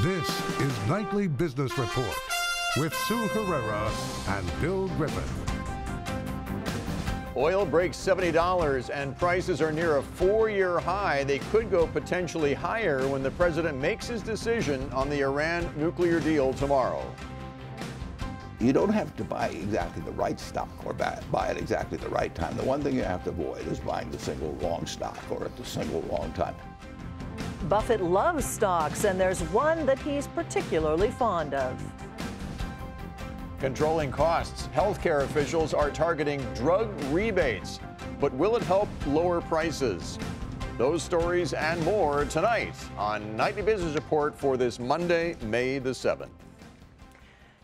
This is Nightly Business Report with Sue Herrera and Bill Griffin. Oil breaks $70 and prices are near a 4-year high. They could go potentially higher when the president makes his decision on the Iran nuclear deal tomorrow. You don't have to buy exactly the right stock or buy it exactly the right time. The one thing you have to avoid is buying the single wrong stock or at the single wrong time. Buffett loves stocks, and there's one that he's particularly fond of. Controlling costs. Healthcare officials are targeting drug rebates. But will it help lower prices? Those stories and more tonight on Nightly Business Report for this Monday, May the 7th.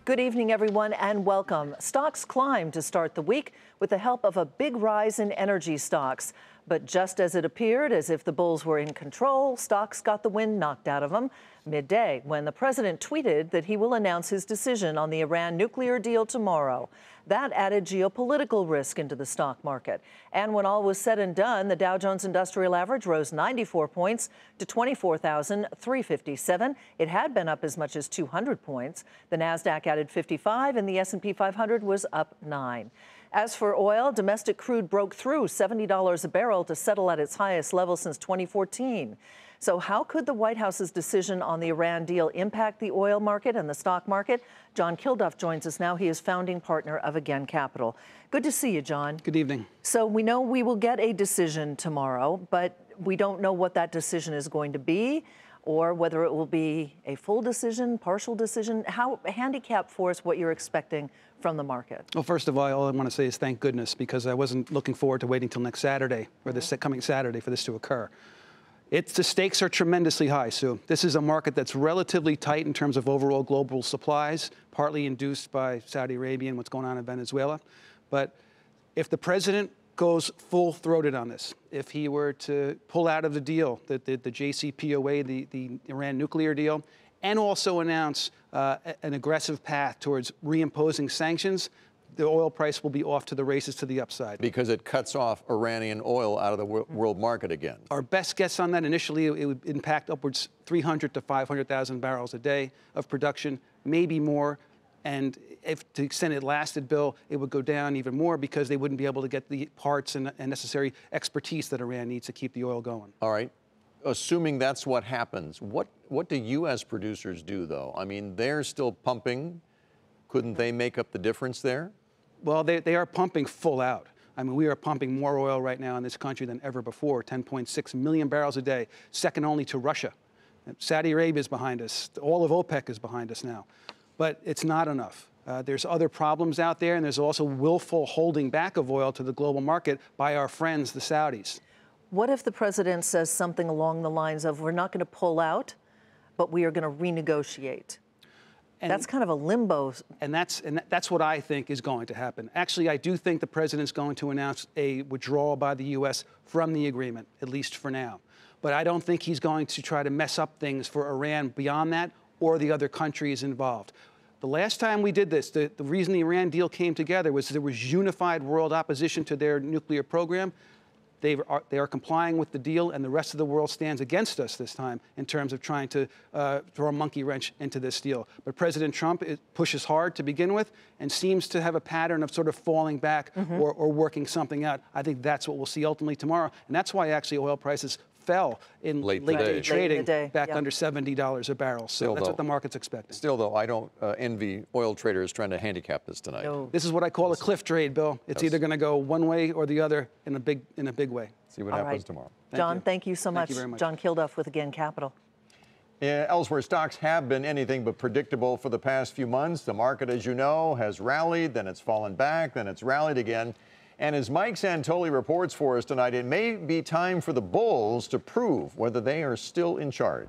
Good evening, everyone, and welcome. Stocks climbed to start the week with the help of a big rise in energy stocks. But just as it appeared as if the bulls were in control, stocks got the wind knocked out of them midday when the president tweeted that he will announce his decision on the Iran nuclear deal tomorrow. That added geopolitical risk into the stock market. And when all was said and done, the Dow Jones Industrial Average rose 94 points to 24,357. It had been up as much as 200 points. The Nasdaq added 55, and the S&P 500 was up 9. As for oil, domestic crude broke through $70 a barrel to settle at its highest level since 2014. So how could the White House's decision on the Iran deal impact the oil market and the stock market? John Kilduff joins us now. He is founding partner of Again Capital. Good to see you, John. Good evening. So we know we will get a decision tomorrow, but we don't know what that decision is going to be or whether it will be a full decision, partial decision. How handicap for us what you're expecting from the market? Well, first of all I want to say is thank goodness, because I wasn't looking forward to waiting till next Saturday or this coming Saturday for this to occur. The stakes are tremendously high, Sue. This is a market that's relatively tight in terms of overall global supplies, partly induced by Saudi Arabia and what's going on in Venezuela. But if the president goes full-throated on this, if he were to pull out of the deal, the JCPOA, the Iran nuclear deal, and also announce an aggressive path towards reimposing sanctions, the oil price will be off to the races to the upside. Because it cuts off Iranian oil out of the world market again. Our best guess on that, initially, it would impact upwards 300 to 500,000 barrels a day of production, maybe more. And if to the extent it lasted, Bill, it would go down even more because they wouldn't be able to get the parts and necessary expertise that Iran needs to keep the oil going. All right. Assuming that's what happens, what do U.S. producers do, though? I mean, they're still pumping. Couldn't they make up the difference there? Well, they are pumping full out. I mean, we are pumping more oil right now in this country than ever before, 10.6 million barrels a day, second only to Russia. Saudi Arabia is behind us. All of OPEC is behind us now. But it's not enough. There's other problems out there, and there's also willful holding back of oil to the global market by our friends, the Saudis. What if the president says something along the lines of, we're not going to pull out, but we are going to renegotiate? And that's kind of a limbo. And that's what I think is going to happen. Actually, I do think the president's going to announce a withdrawal by the U.S. from the agreement, at least for now. But I don't think he's going to try to mess up things for Iran beyond that or the other countries involved. The last time we did this, the reason the Iran deal came together was there was unified world opposition to their nuclear program. They are complying with the deal, and the rest of the world stands against us this time in terms of trying to throw a monkey wrench into this deal. But President Trump pushes hard to begin with and seems to have a pattern of sort of falling back or working something out. I think that's what we'll see ultimately tomorrow. And that's why actually oil prices fell in late day trading back under $70 a barrel. So that's what the market's expecting. Still, though, I don't envy oil traders trying to handicap this tonight. No. This is what I call a cliff trade, Bill. It's either going to go one way or the other in a big way. See what happens tomorrow. John, thank you so much. Thank you very much. John Kilduff with Again Capital. Elsewhere, stocks have been anything but predictable for the past few months. The market, as you know, has rallied, then it's fallen back, then it's rallied again. And as Mike Santoli reports for us tonight, it may be time for the bulls to prove whether they are still in charge.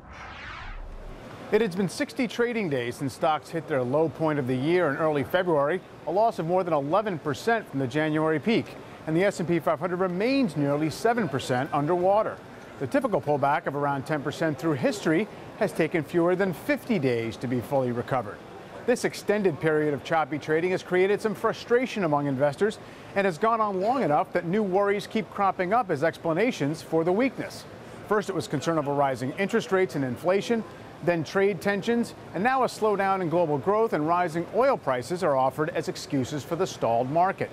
It has been 60 trading days since stocks hit their low point of the year in early February, a loss of more than 11% from the January peak. And the S&P 500 remains nearly 7% underwater. The typical pullback of around 10% through history has taken fewer than 50 days to be fully recovered. This extended period of choppy trading has created some frustration among investors and has gone on long enough that new worries keep cropping up as explanations for the weakness. First, it was concern over rising interest rates and inflation. Then trade tensions, and now a slowdown in global growth and rising oil prices are offered as excuses for the stalled market.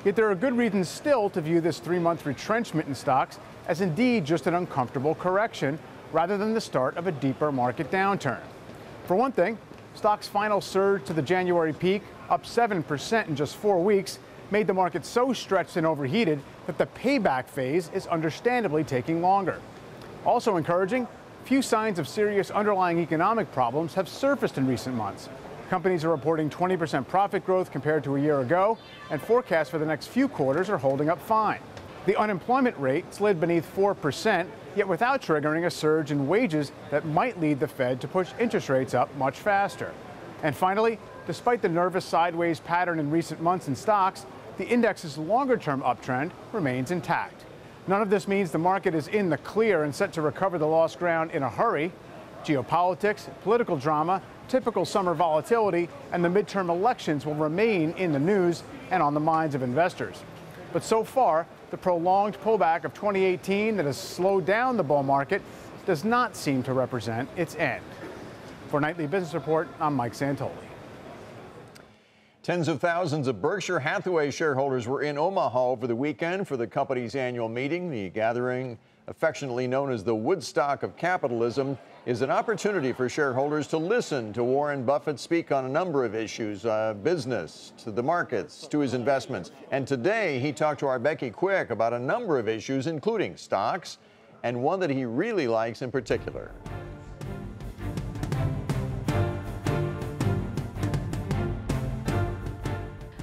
Yet there are good reasons still to view this 3-month retrenchment in stocks as indeed just an uncomfortable correction rather than the start of a deeper market downturn. For one thing, stocks' final surge to the January peak, up 7% in just 4 weeks, made the market so stretched and overheated that the payback phase is understandably taking longer. Also encouraging, few signs of serious underlying economic problems have surfaced in recent months. Companies are reporting 20% profit growth compared to a year ago, and forecasts for the next few quarters are holding up fine. The unemployment rate slid beneath 4%, yet without triggering a surge in wages that might lead the Fed to push interest rates up much faster. And finally, despite the nervous sideways pattern in recent months in stocks, the index's longer-term uptrend remains intact. None of this means the market is in the clear and set to recover the lost ground in a hurry. Geopolitics, political drama, typical summer volatility, and the midterm elections will remain in the news and on the minds of investors. But so far, the prolonged pullback of 2018 that has slowed down the bull market does not seem to represent its end. For Nightly Business Report, I'm Mike Santoli. Tens of thousands of Berkshire Hathaway shareholders were in Omaha over the weekend for the company's annual meeting. The gathering, affectionately known as the Woodstock of Capitalism, is an opportunity for shareholders to listen to Warren Buffett speak on a number of issues, business, to the markets, to his investments. And today he talked to our Becky Quick about a number of issues, including stocks, and one that he really likes in particular.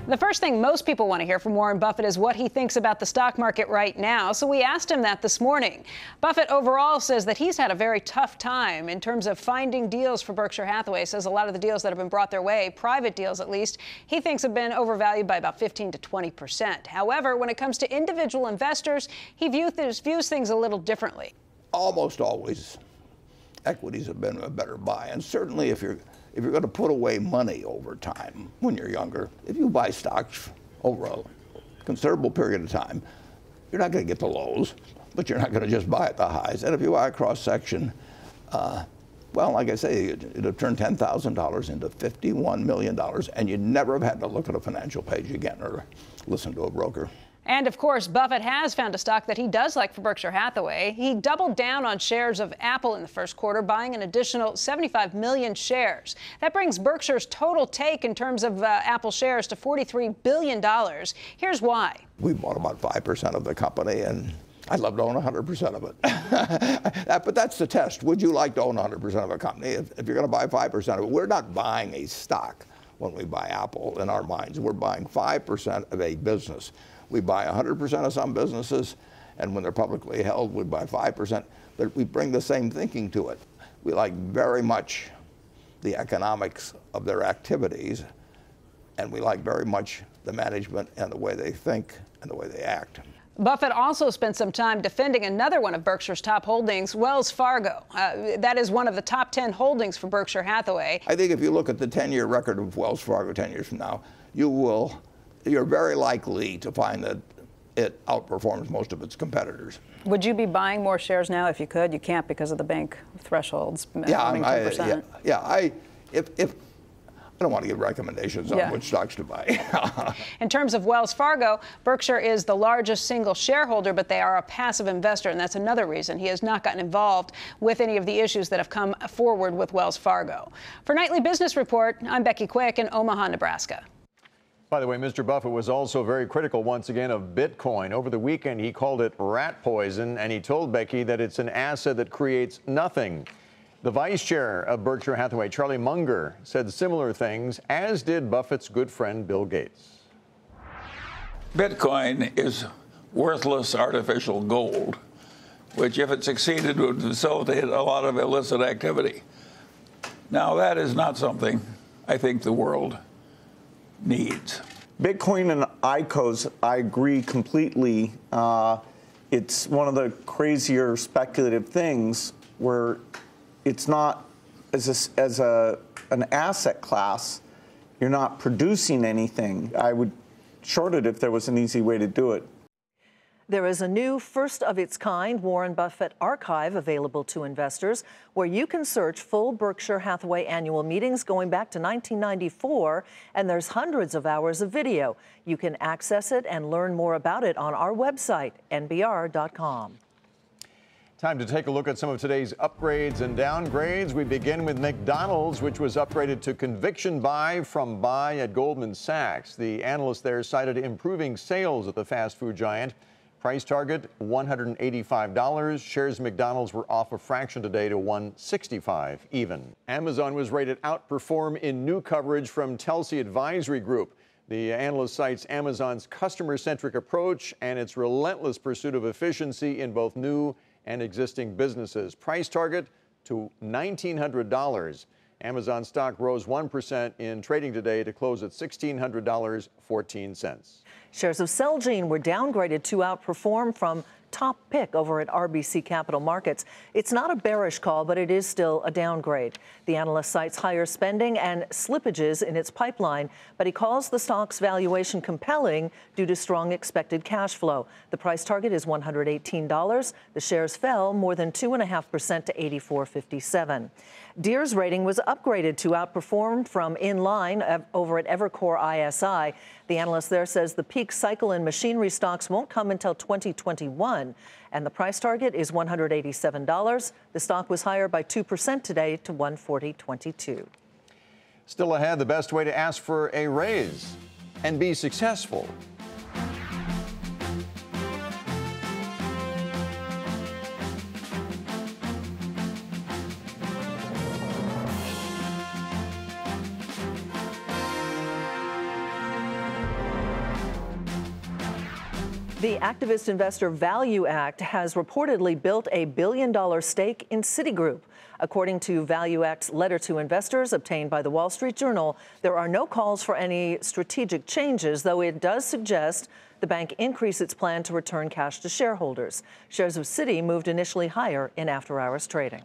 The first thing most people want to hear from Warren Buffett is what he thinks about the stock market right now, so we asked him that this morning. Buffett overall says that he's had a very tough time in terms of finding deals for Berkshire Hathaway. Says a lot of the deals that have been brought their way, private deals at least, he thinks have been overvalued by about 15 to 20%. However, when it comes to individual investors, he views things a little differently. Almost always, equities have been a better buy, and certainly if you're going to put away money over time when you're younger, if you buy stocks over a considerable period of time, you're not going to get the lows, but you're not going to just buy at the highs. And if you buy a cross-section, well, like I say, it'd have turned $10,000 into $51 million, and you'd never have had to look at a financial page again or listen to a broker. And, of course, Buffett has found a stock that he does like for Berkshire Hathaway. He doubled down on shares of Apple in the first quarter, buying an additional 75 million shares. That brings Berkshire's total take in terms of Apple shares to $43 billion. Here's why. We bought about 5% of the company, and I'd love to own 100% of it. But that's the test. Would you like to own 100% of a company? If you're going to buy 5% of it, we're not buying a stock when we buy Apple in our minds. We're buying 5% of a business. We buy 100% of some businesses, and when they're publicly held, we buy 5%. But we bring the same thinking to it. We like very much the economics of their activities, and we like very much the management and the way they think and the way they act. Buffett also spent some time defending another one of Berkshire's top holdings, Wells Fargo. That is one of the top 10 holdings for Berkshire Hathaway. I think if you look at the 10-year record of Wells Fargo 10 years from now, you're very likely to find that it outperforms most of its competitors. Would you be buying more shares now if you could? You can't because of the bank thresholds. I don't want to give recommendations on which stocks to buy. In terms of Wells Fargo, Berkshire is the largest single shareholder, but they are a passive investor, and that's another reason he has not gotten involved with any of the issues that have come forward with Wells Fargo. For Nightly Business Report, I'm Becky Quick in Omaha, Nebraska. By the way, Mr. Buffett was also very critical once again of Bitcoin. Over the weekend, he called it rat poison, and he told Becky that it's an asset that creates nothing. The vice chair of Berkshire Hathaway, Charlie Munger, said similar things, as did Buffett's good friend Bill Gates. Bitcoin is worthless artificial gold, which, if it succeeded, would facilitate a lot of illicit activity. Now, that is not something I think the world needs. Bitcoin and ICOs, I agree completely. It's one of the crazier speculative things where it's not as an asset class, you're not producing anything. I would short it if there was an easy way to do it. There is a new first-of-its-kind Warren Buffett archive available to investors where you can search full Berkshire Hathaway annual meetings going back to 1994, and there's hundreds of hours of video. You can access it and learn more about it on our website, nbr.com. Time to take a look at some of today's upgrades and downgrades. We begin with McDonald's, which was upgraded to conviction buy from buy at Goldman Sachs. The analyst there cited improving sales at the fast food giant. Price target, $185. Shares of McDonald's were off a fraction today to $165 even. Amazon was rated outperform in new coverage from Telsey Advisory Group. The analyst cites Amazon's customer-centric approach and its relentless pursuit of efficiency in both new and existing businesses. Price target to $1,900. Amazon stock rose 1% in trading today to close at $1,600.14. Shares of Celgene were downgraded to outperform from top pick over at RBC Capital Markets. It's not a bearish call, but it is still a downgrade. The analyst cites higher spending and slippages in its pipeline, but he calls the stock's valuation compelling due to strong expected cash flow. The price target is $118. The shares fell more than 2.5% to $84.57. Deere's rating was upgraded to outperform from in line over at Evercore ISI. The analyst there says the peak cycle in machinery stocks won't come until 2021, and the price target is $187. The stock was higher by 2% today to $140.22. Still ahead, the best way to ask for a raise and be successful. The activist investor Value Act has reportedly built a billion-dollar stake in Citigroup. According to Value Act's letter to investors obtained by the Wall Street Journal, there are no calls for any strategic changes, though it does suggest the bank increase its plan to return cash to shareholders. Shares of Citi moved initially higher in after-hours trading.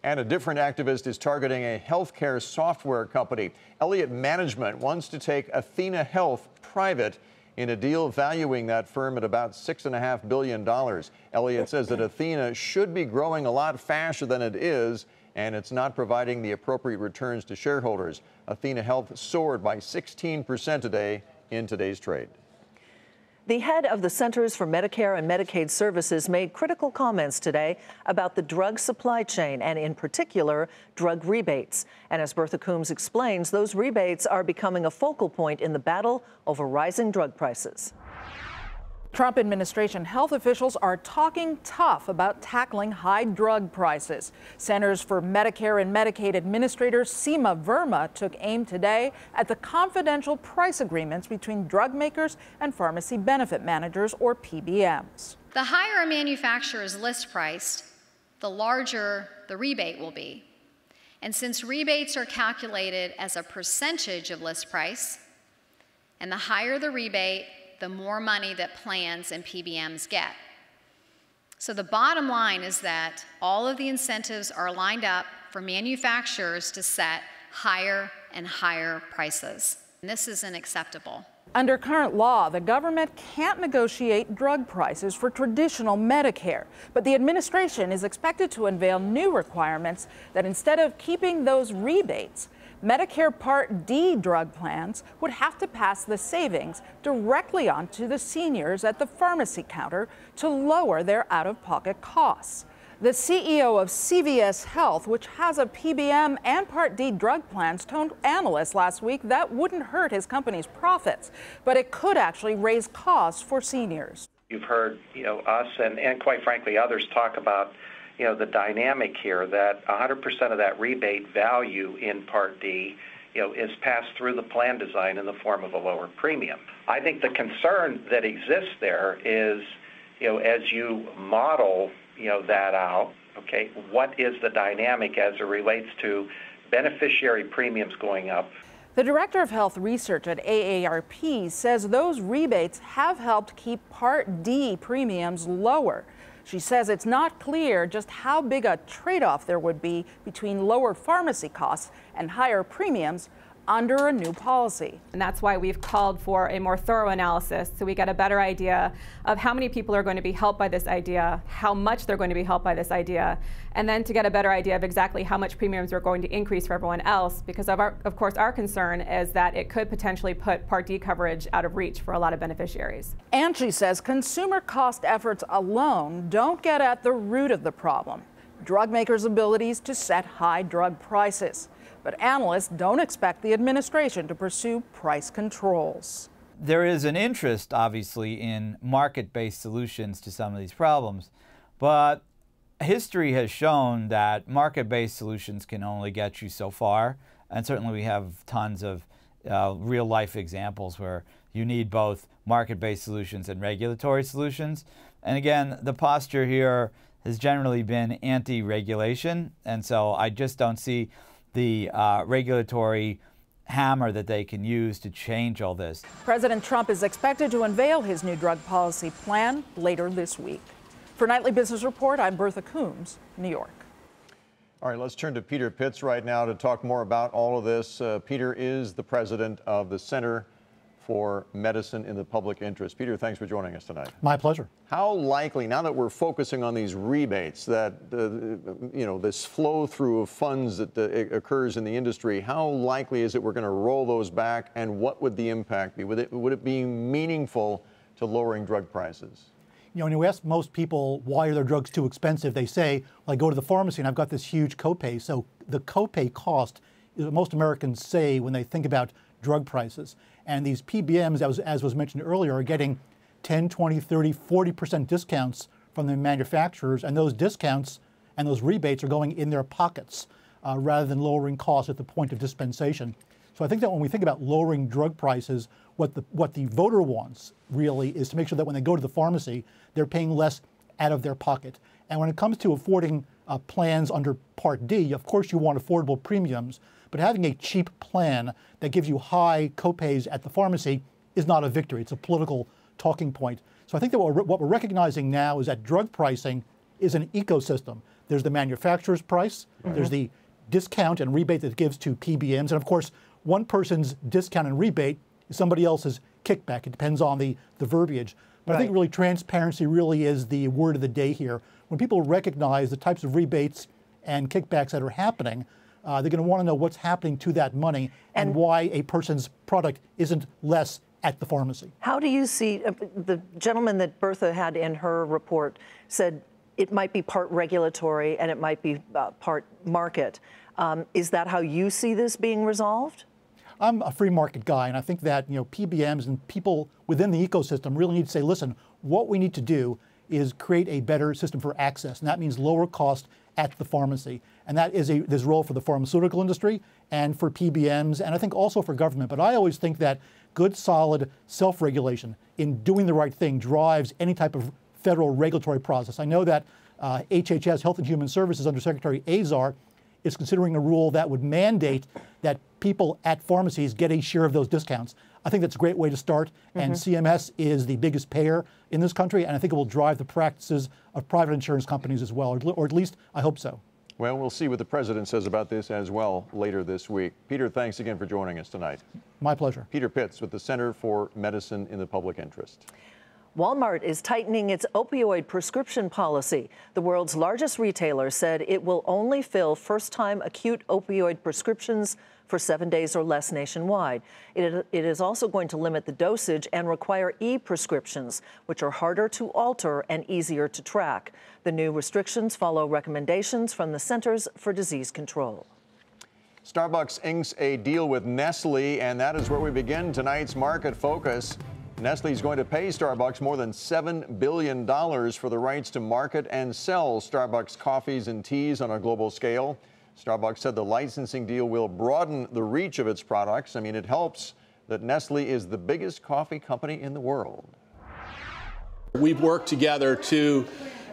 And a different activist is targeting a healthcare software company. Elliott Management wants to take Athena Health private in a deal valuing that firm at about $6.5 billion. Elliott says that Athena should be growing a lot faster than it is, and it's not providing the appropriate returns to shareholders. Athena Health soared by 16% today in today's trade. The head of the Centers for Medicare and Medicaid Services made critical comments today about the drug supply chain and, in particular, drug rebates. And as Bertha Coombs explains, those rebates are becoming a focal point in the battle over rising drug prices. Trump administration health officials are talking tough about tackling high drug prices. Centers for Medicare and Medicaid Administrator Seema Verma took aim today at the confidential price agreements between drug makers and pharmacy benefit managers, or PBMs. The higher a manufacturer is list priced, the larger the rebate will be. And since rebates are calculated as a percentage of list price, and the higher the rebate, the more money that plans and PBMs get. So the bottom line is that all of the incentives are lined up for manufacturers to set higher and higher prices. And this isn't acceptable. Under current law, the government can't negotiate drug prices for traditional Medicare, but the administration is expected to unveil new requirements that instead of keeping those rebates, Medicare Part D drug plans would have to pass the savings directly on to the seniors at the pharmacy counter to lower their out-of-pocket costs. The CEO of CVS Health, which has a PBM and Part D drug plans, told analysts last week that wouldn't hurt his company's profits, but it could actually raise costs for seniors. You've heard, us and quite frankly others talk about the dynamic here that 100% of that rebate value in Part D, is passed through the plan design in the form of a lower premium. I think the concern that exists there is, as you model, that out, okay, what is the dynamic as it relates to beneficiary premiums going up? The director of health research at AARP says those rebates have helped keep Part D premiums lower. She says it's not clear just how big a trade-off there would be between lower pharmacy costs and higher premiums under a new policy. And that's why we've called for a more thorough analysis so we get a better idea of how many people are going to be helped by this idea, how much they're going to be helped by this idea, and then to get a better idea of exactly how much premiums are going to increase for everyone else, because of course our concern is that it could potentially put Part D coverage out of reach for a lot of beneficiaries. And she says consumer cost efforts alone don't get at the root of the problem: drug makers' abilities to set high drug prices. But analysts don't expect the administration to pursue price controls. There is an interest, obviously, in market-based solutions to some of these problems, but history has shown that market-based solutions can only get you so far, and certainly we have tons of real-life examples where you need both market-based solutions and regulatory solutions. And again, the posture here has generally been anti-regulation, and so I just don't see the regulatory hammer that they can use to change all this. President Trump is expected to unveil his new drug policy plan later this week. For Nightly Business Report, I'm Bertha Coombs, New York. All right, let's turn to Peter Pitts right now to talk more about all of this. Peter is the president of the Center for Medicine in the Public Interest. Peter, thanks for joining us tonight. My pleasure. How likely, now that we're focusing on these rebates, that this flow through of funds that occurs in the industry, how likely is it we're going to roll those back, and what would the impact be? Would it be meaningful to lowering drug prices? You know, when you ask most people why are their drugs too expensive, they say, well, I go to the pharmacy and I've got this huge copay. So the copay cost is what most Americans say when they think about drug prices. And these PBMs, as was mentioned earlier, are getting 10, 20, 30, 40% discounts from the manufacturers, and those discounts and those rebates are going in their pockets rather than lowering costs at the point of dispensation. So I think that when we think about lowering drug prices, what the voter wants really is to make sure that when they go to the pharmacy, they're paying less out of their pocket. And when it comes to affording plans under Part D, of course you want affordable premiums, but having a cheap plan that gives you high copays at the pharmacy is not a victory. It's a political talking point. So I think that what we're recognizing now is that drug pricing is an ecosystem. There's the manufacturer's price, there's the discount and rebate that it gives to PBMs, and of course, one person's discount and rebate is somebody else's kickback. It depends on the verbiage. But I think really transparency really is the word of the day here. When people recognize the types of rebates and kickbacks that are happening, they're going to want to know what's happening to that money and why a person's product isn't less at the pharmacy. How do you see, the gentleman that Bertha had in her report said it might be part regulatory and it might be part market. Is that how you see this being resolved? I'm a free market guy, and I think that PBMs and people within the ecosystem really need to say, listen, what we need to do is create a better system for access, and that means lower cost at the pharmacy. And that is there's a role for the pharmaceutical industry and for PBMs, and I think also for government. But I always think that good, solid self-regulation in doing the right thing drives any type of federal regulatory process. I know that HHS, Health and Human Services, under Secretary Azar, is considering a rule that would mandate that people at pharmacies get a share of those discounts. I think that's a great way to start, and CMS is the biggest payer in this country, and I think it will drive the practices of private insurance companies as well, or at least I hope so. Well, we'll see what the president says about this as well later this week. Peter, thanks again for joining us tonight. My pleasure. Peter Pitts with the Center for Medicine in the Public Interest. Walmart is tightening its opioid prescription policy. The world's largest retailer said it will only fill first-time acute opioid prescriptions for 7 days or less nationwide. It is also going to limit the dosage and require e-prescriptions, which are harder to alter and easier to track. The new restrictions follow recommendations from the Centers for Disease Control. Starbucks inks a deal with Nestle, and that is where we begin tonight's market focus. Nestle is going to pay Starbucks more than $7 billion for the rights to market and sell Starbucks coffees and teas on a global scale. Starbucks said the licensing deal will broaden the reach of its products. I mean, it helps that Nestle is the biggest coffee company in the world. We've worked together to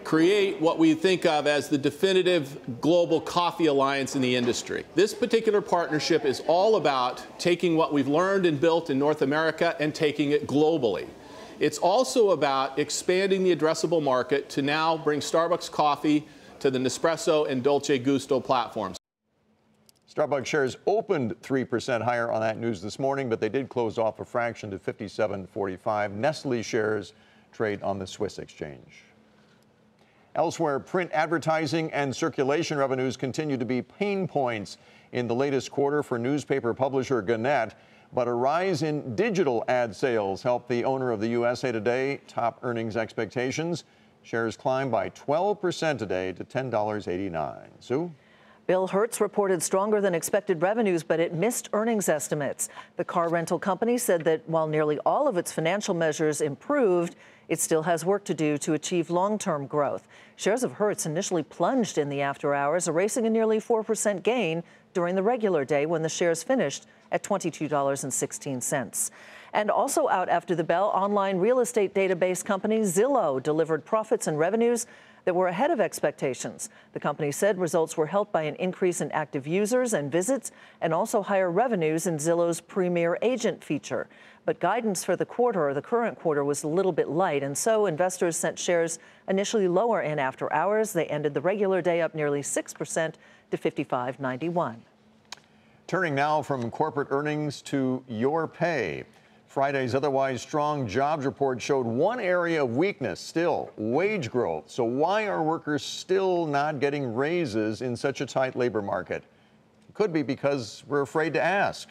create what we think of as the definitive global coffee alliance in the industry. This particular partnership is all about taking what we've learned and built in North America and taking it globally. It's also about expanding the addressable market to now bring Starbucks coffee to the Nespresso and Dolce Gusto platforms. Starbucks shares opened 3% higher on that news this morning, but they did close off a fraction to 57.45. Nestle shares trade on the Swiss exchange. Elsewhere, print advertising and circulation revenues continue to be pain points in the latest quarter for newspaper publisher Gannett. But a rise in digital ad sales helped the owner of the USA Today top earnings expectations. Shares climbed by 12% today to $10.89. Sue? Bill Hertz reported stronger than expected revenues, but it missed earnings estimates. The car rental company said that while nearly all of its financial measures improved, it still has work to do to achieve long-term growth. Shares of Hertz initially plunged in the after hours, erasing a nearly 4% gain during the regular day when the shares finished at $22.16. And also out after the bell, online real estate database company Zillow delivered profits and revenues that were ahead of expectations. The company said results were helped by an increase in active users and visits and also higher revenues in Zillow's Premier Agent feature. But guidance for the current quarter, was a little bit light, and so investors sent shares initially lower in after hours. They ended the regular day up nearly 6% to $55.91. Turning now from corporate earnings to your pay. Friday's otherwise strong jobs report showed one area of weakness, still wage growth. So why are workers still not getting raises in such a tight labor market? It could be because we're afraid to ask.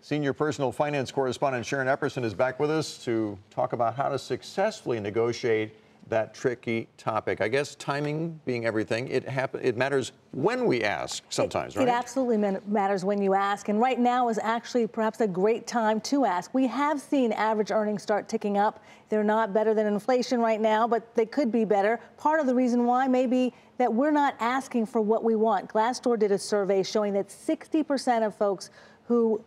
Senior personal finance correspondent Sharon Epperson is back with us to talk about how to successfully negotiate that tricky topic. I guess timing being everything, it matters when we ask sometimes, right? It absolutely matters when you ask. And right now is actually perhaps a great time to ask. We have seen average earnings start ticking up. They're not better than inflation right now, but they could be better. Part of the reason why may be that we're not asking for what we want. Glassdoor did a survey showing that 60% of folks who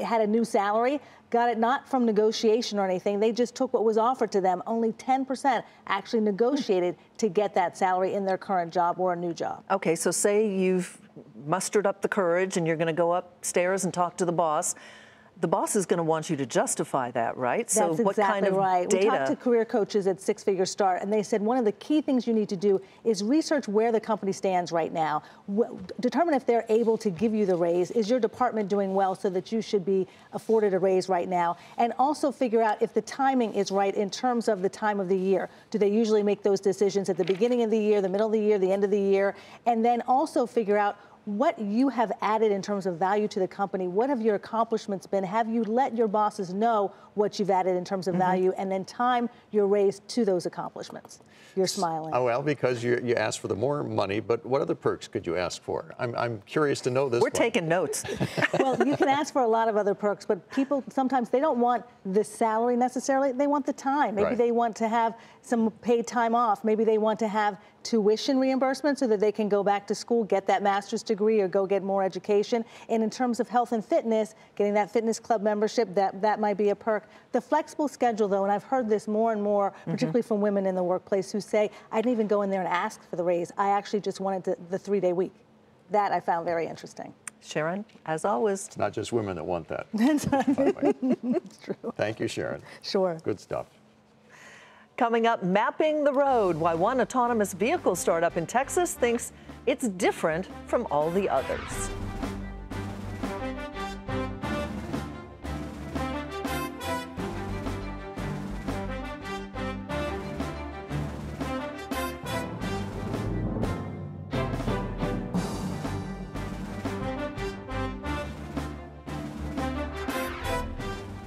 had a new salary got it not from negotiation or anything. They just took what was offered to them. Only 10% actually negotiated to get that salary in their current job or a new job. Okay, so say you've mustered up the courage and you're going to go upstairs and talk to the boss. The boss is going to want you to justify that, right? That's so what exactly kind of right. data? We talked to career coaches at Six Figure Start, and they said one of the key things you need to do is research where the company stands right now. Determine if they're able to give you the raise. Is your department doing well so that you should be afforded a raise right now? And also figure out if the timing is right in terms of the time of the year. Do they usually make those decisions at the beginning of the year, the middle of the year, the end of the year? And then also figure out what you have added in terms of value to the company. What have your accomplishments been? Have you let your bosses know what you've added in terms of value, and then time your raise to those accomplishments? You're smiling. Oh, well, because you asked for the more money, but what other perks could you ask for? I'm curious to know this. We're taking notes. Well, you can ask for a lot of other perks, but people sometimes they don't want the salary necessarily. They want the time. Maybe they want to have some paid time off. Maybe they want to have tuition reimbursement so that they can go back to school, get that master's degree, or go get more education. And in terms of health and fitness, getting that fitness club membership, that might be a perk. The flexible schedule, though, and I've heard this more and more, particularly from women in the workplace who say, I didn't even go in there and ask for the raise. I actually just wanted the 3-day week. That I found very interesting. Sharon, as always. It's not just women that want that. That's true. Thank you, Sharon. Sure. Good stuff. Coming up, mapping the road, why one autonomous vehicle startup in Texas thinks it's different from all the others.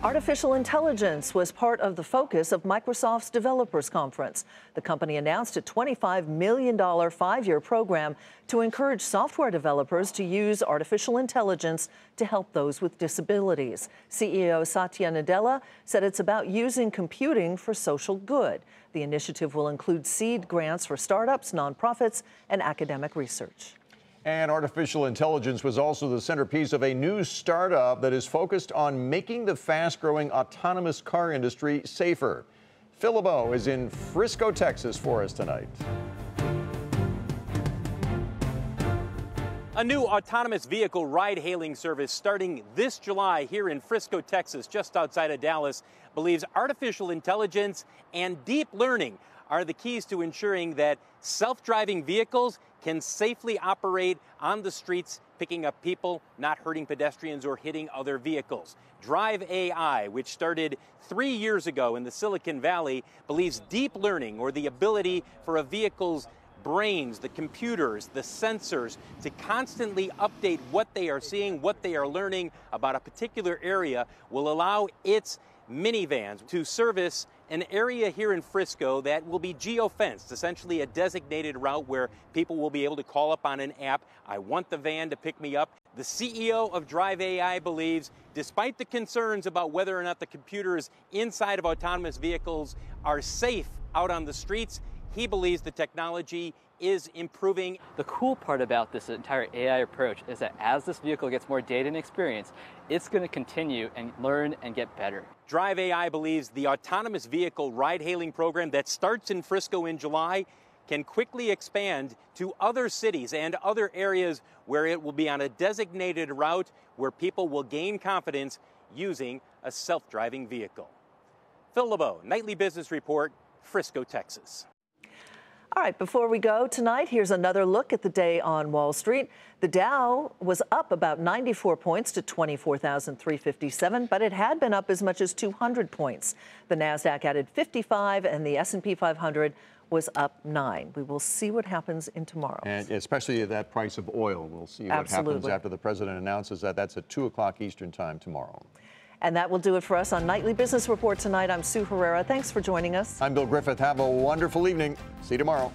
Artificial intelligence was part of the focus of Microsoft's Developers Conference. The company announced a $25 million 5-year program to encourage software developers to use artificial intelligence to help those with disabilities. CEO Satya Nadella said it's about using computing for social good. The initiative will include seed grants for startups, nonprofits, and academic research. And artificial intelligence was also the centerpiece of a new startup that is focused on making the fast-growing autonomous car industry safer. Phil LeBeau is in Frisco, Texas for us tonight. A new autonomous vehicle ride-hailing service starting this July here in Frisco, Texas, just outside of Dallas, believes artificial intelligence and deep learning are the keys to ensuring that self-driving vehicles can safely operate on the streets, picking up people, not hurting pedestrians or hitting other vehicles. Drive AI, which started 3 years ago in the Silicon Valley, believes deep learning, or the ability for a vehicle's brains, the computers, the sensors, to constantly update what they are seeing, what they are learning about a particular area, will allow its minivans to service an area here in Frisco that will be geo-fenced, essentially a designated route where people will be able to call up on an app, I want the van to pick me up. The CEO of Drive AI believes, despite the concerns about whether or not the computers inside of autonomous vehicles are safe out on the streets, he believes the technology is improving. The cool part about this entire AI approach is that as this vehicle gets more data and experience, it's going to continue and learn and get better. Drive AI believes the autonomous vehicle ride-hailing program that starts in Frisco in July can quickly expand to other cities and other areas where it will be on a designated route where people will gain confidence using a self-driving vehicle. Phil LeBeau, Nightly Business Report, Frisco, Texas. All right, before we go tonight, here's another look at the day on Wall Street. The Dow was up about 94 points to 24,357, but it had been up as much as 200 points. The Nasdaq added 55, and the S&P 500 was up 9. We will see what happens in tomorrow. And especially that price of oil. We'll see what happens after the president announces that. That's at 2 o'clock Eastern time tomorrow. And that will do it for us on Nightly Business Report tonight. I'm Sue Herrera. Thanks for joining us. I'm Bill Griffith. Have a wonderful evening. See you tomorrow.